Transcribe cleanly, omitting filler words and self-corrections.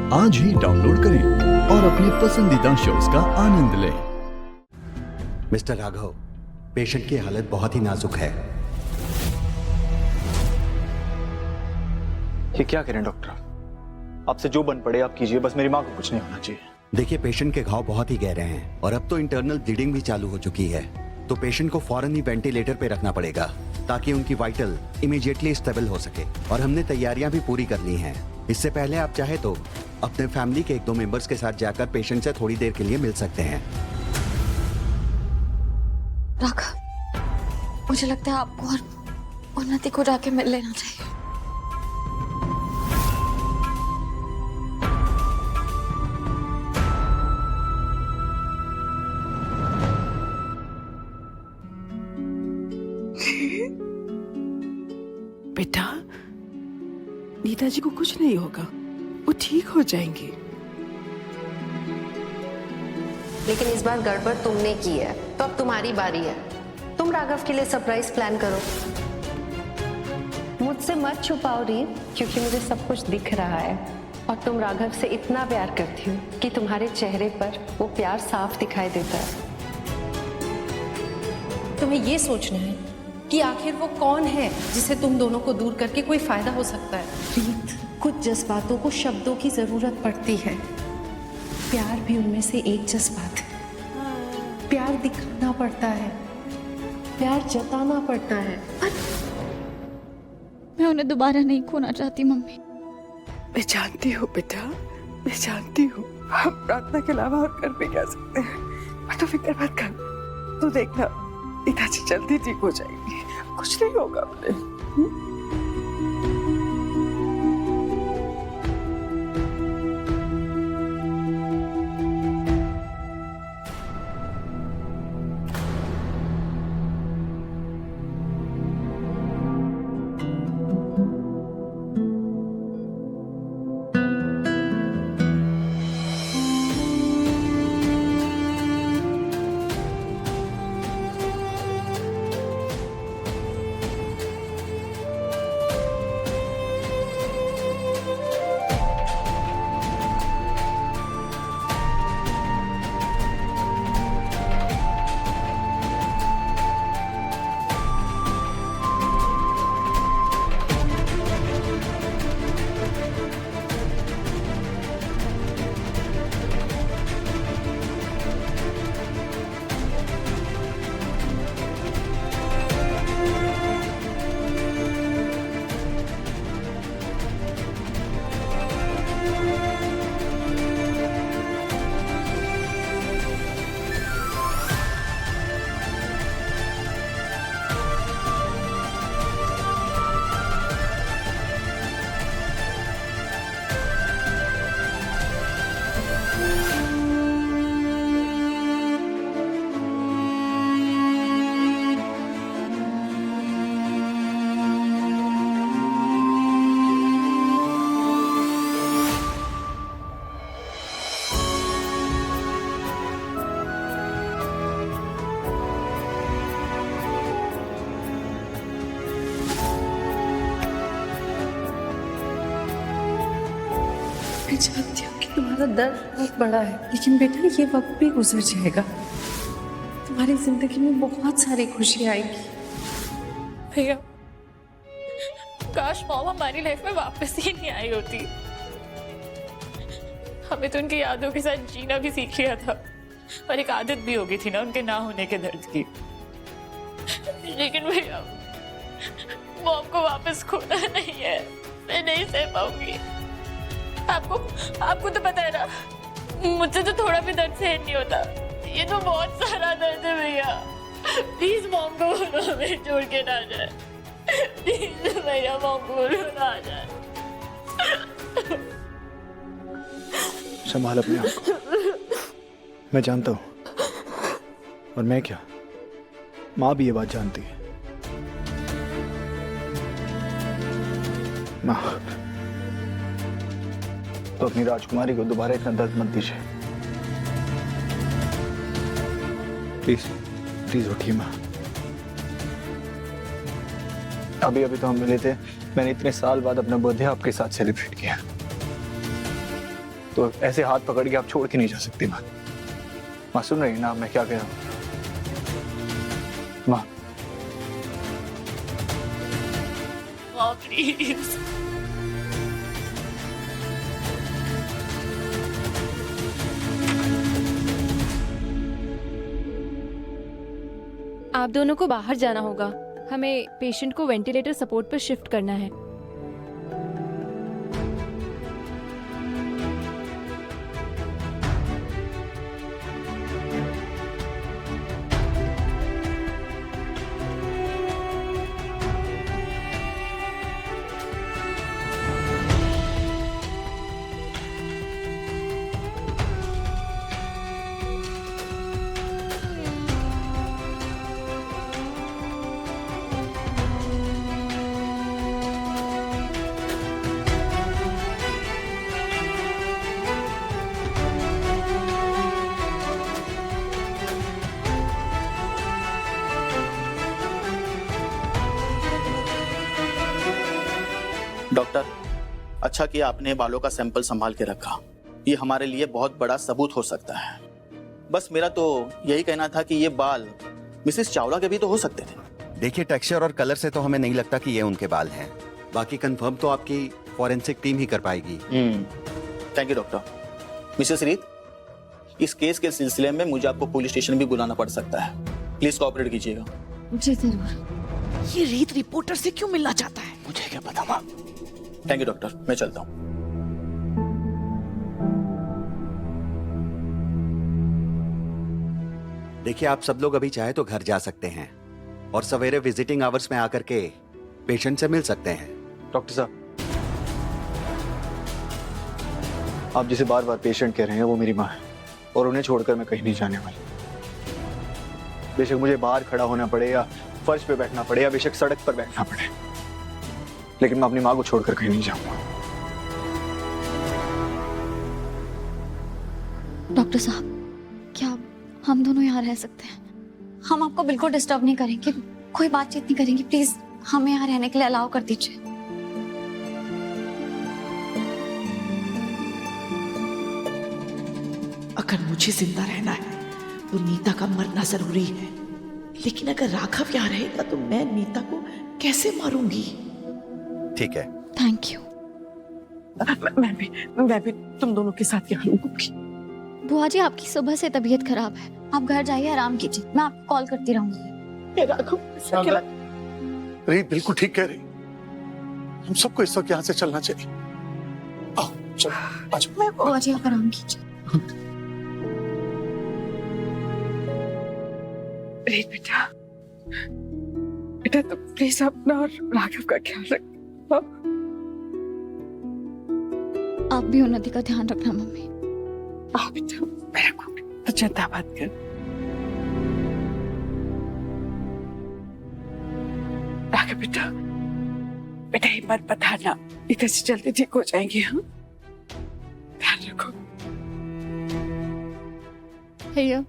आज ही डाउनलोड करें और अपने पसंदीदा शोज का आनंद लें। मिस्टर राघव, पेशेंट की हालत बहुत ही नाजुक है। ये क्या करें डॉक्टर? आपसे जो बन पड़े आप कीजिए, बस मेरी माँ को कुछ नहीं होना चाहिए। देखिए, पेशेंट के घाव बहुत ही गहरे हैं और अब तो इंटरनल ब्लीडिंग भी चालू हो चुकी है, तो पेशेंट को फौरन ही वेंटिलेटर पे रखना पड़ेगा ताकि उनकी वाइटल इमीडिएटली स्टेबल हो सके। और हमने तैयारियां भी पूरी कर ली हैं। इससे पहले आप चाहे तो अपने फैमिली के 1-2 मेंबर्स के साथ जाकर पेशेंट से थोड़ी देर के लिए मिल सकते हैं। राघव, मुझे लगता है आपको और उन्नति को जाके मिल लेना चाहिए। बेटा, नीता जी को कुछ नहीं होगा, वो ठीक हो जाएंगी। लेकिन इस बार गड़बड़ तुमने की है, तो अब तुम्हारी बारी है। तुम राघव के लिए सरप्राइज प्लान करो। मुझसे मत छुपाओ रीत, क्योंकि मुझे सब कुछ दिख रहा है और तुम राघव से इतना प्यार करती हो कि तुम्हारे चेहरे पर वो प्यार साफ दिखाई देता है। तुम्हें ये सोचना है कि आखिर वो कौन है जिसे तुम दोनों को दूर करके कोई फायदा हो सकता है। रीत, कुछ जज्बातों को शब्दों की जरूरत पड़ती है। प्यार भी उनमें से एक जज्बात है। प्यार दिखाना पड़ता है, प्यार जताना पड़ता है। मैं उन्हें दोबारा नहीं खोना चाहती मम्मी। मैं जानती हूँ बेटा, मैं जानती हूँ। हम प्रार्थना के अलावा और कर भी क्या सकते हैं। तो फिक्र मत कर, तू देखना नीता जी जल्दी ठीक हो जाएगी, कुछ नहीं होगा उन्हें। मैं जानती हूँ कि तुम्हारा दर्द बहुत बड़ा है, लेकिन बेटा ये वक्त भी गुजर जाएगा। तुम्हारी जिंदगी में बहुत सारी खुशी आएगी। भैया, काश मॉम हमारी लाइफ में वापस ही नहीं आई होती। हमें तो उनकी यादों के साथ जीना भी सीख लिया था और एक आदत भी हो गई थी ना उनके ना होने के दर्द की। लेकिन भैया, मॉम को वापस खोना नहीं है, मैं नहीं सह पाऊंगी। आपको तो पता है ना, मुझसे तो थोड़ा भी दर्द सहन नहीं होता। ये तो बहुत सारा दर्द है भैया। प्लीज मॉम को बोलो हमें छोड़ के ना जाए। प्लीज भैया, मॉम को बोलो ना आ जाए। संभाल अपने आप को। मैं जानता हूँ, और मैं क्या, माँ भी ये बात जानती है। माँ, तो अपनी राजकुमारी को दोबारा इतना दर्द मत दीजिए। प्लीज प्लीज उठिए माँ। अभी अभी तो हम मिले थे, मैंने इतने साल बाद अपना बर्थडे आपके साथ सेलिब्रेट किया। तो ऐसे हाथ पकड़ के आप छोड़ के नहीं जा सकती माँ। माँ सुन रही है ना मैं क्या कह रहा हूँ? माँ प्लीज। आप दोनों को बाहर जाना होगा। हमें पेशेंट को वेंटिलेटर सपोर्ट पर शिफ्ट करना है। डॉक्टर, अच्छा किया आपने बालों का सैंपल संभाल के रखा। ये हमारे लिए बहुत बड़ा सबूत हो सकता है। बस मेरा तो यही कहना था कि ये बाल मिसेस चावला के भी तो हो सकते थे। देखिए टेक्सचर और कलर से तो हमें नहीं लगता कि ये उनके बाल हैं। बाकी कंफर्म तो आपकी फॉरेंसिक टीम ही कर पाएगी। Thank you doctor. मिसेस रीत, इस केस के सिलसिले में मुझे आपको पुलिस स्टेशन भी बुलाना पड़ सकता है। प्लीज कोऑपरेट कीजिएगा। जी जरूर। ये रीत रिपोर्टर से क्यों मिलना चाहता है? मुझे क्या पता माँ। थैंक यू डॉक्टर, मैं चलता हूँ। देखिए आप सब लोग अभी चाहे तो घर जा सकते हैं और सवेरे विजिटिंग आवर्स में आकर के पेशेंट से मिल सकते हैं। डॉक्टर साहब, आप जिसे बार बार पेशेंट कह रहे हैं वो मेरी माँ है और उन्हें छोड़कर मैं कहीं नहीं जाने वाली। बेशक मुझे बाहर खड़ा होना पड़े या फर्श पे बैठना पड़े या बेशक सड़क पर बैठना पड़े, लेकिन मैं अपनी माँ को छोड़कर कहीं नहीं जाऊंगा। डॉक्टर साहब, क्या हम दोनों यहाँ रह सकते हैं? हम आपको बिल्कुल डिस्टर्ब नहीं करेंगे, कोई बातचीत नहीं करेंगे। प्लीज हमें यहाँ रहने के लिए अलाउ कर दीजिए। अगर मुझे जिंदा रहना है तो नीता का मरना जरूरी है, लेकिन अगर राघव यहाँ रहेगा तो मैं नीता को कैसे मारूंगी? ठीक है। Thank you. मैं भी तुम दोनों के साथ यहाँ रुकूंगी। बुआ जी, आपकी सुबह से तबीयत खराब है, आप घर जाइए, आराम कीजिए, मैं आपको कॉल करती रहूंगी। राघव रीत बिल्कुल ठीक कह रही। हम सबको इस वक्त यहाँ से चलना चाहिए। आओ चलो, आ जाओ। बुआ जी आप आराम कीजिए। रीत बेटा, बेटा तुम प्लीज अपना और राघव का ख्याल रखना। आप भी उन्नति का ध्यान रखना मम्मी। आओ बेटा, मैं रखूंगी, तो चिंता मत कर। राघव बेटा, बेटा हिम्मत मत हारना, इधर से जल्दी ठीक हो जाएंगे। हाँ, ध्यान रखो। भैया